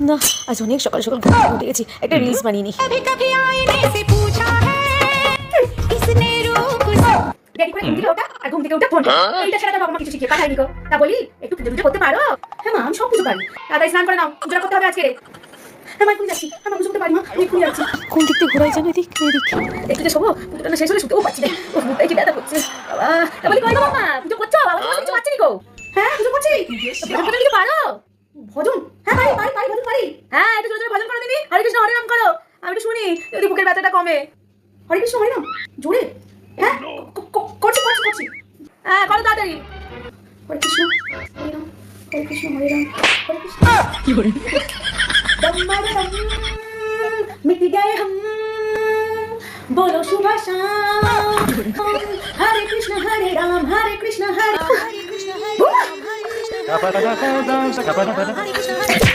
না আজ অনেক সকাল সকাল ঘুম থেকে উঠে গেছি, একটা রিলস বানিয়ে নি। দেরি করে ঘুম থেকে ওঠা আর ঘুম থেকে উঠে ফোন এইটা ছাড়া তো বাবা মা কিছু শিখিয়ে পাঠায়নি গো। তা বলি একটু পুজো করতে পারো? হ্যাঁ মা আমি সব কিছু পারি। দাদাই স্নান করে নাও, পুজোটা করতে হবে আজকে। হ্যাঁ মা এখন যাচ্ছি, আমি পুজো করতে পারি মা, এখন যাচ্ছি। কোন দিক থেকে ঘোরাই জানো? এদিক এদিক। একটু যে শোবো, পুজোটা না শেষ হলে শুতেও পারছি না। ও মুখটাই কি ব্যথা করছে বাবা। তা বলি কই গো মা, পুজো করছো? বাবা তো কিছু পাচ্ছি নি গো। হ্যাঁ পুজো করছি। ভজন করতে কিছু পারো? ভজন? হ্যাঁ পারি ভজন পারি। হ্যাঁ একটু জোরে জোরে ভজন করো দিদি। হরে কৃষ্ণ হরে রাম করো, আমি একটু শুনি যদি বুকের ব্যথাটা কমে। হরে কৃষ্ণ হরে রাম জোরে। হ্যাঁ করছি হ্যাঁ করো তাড়াতাড়ি। হরে কৃষ্ণ হরে রাম হরে কৃষ্ণ হরে রাম হরে কৃষ্ণ। কি করে दम मारे दम मिट गए हम बोलो शुभ शाम हरे कृष्ण हरे राम हरे कृष्ण हरे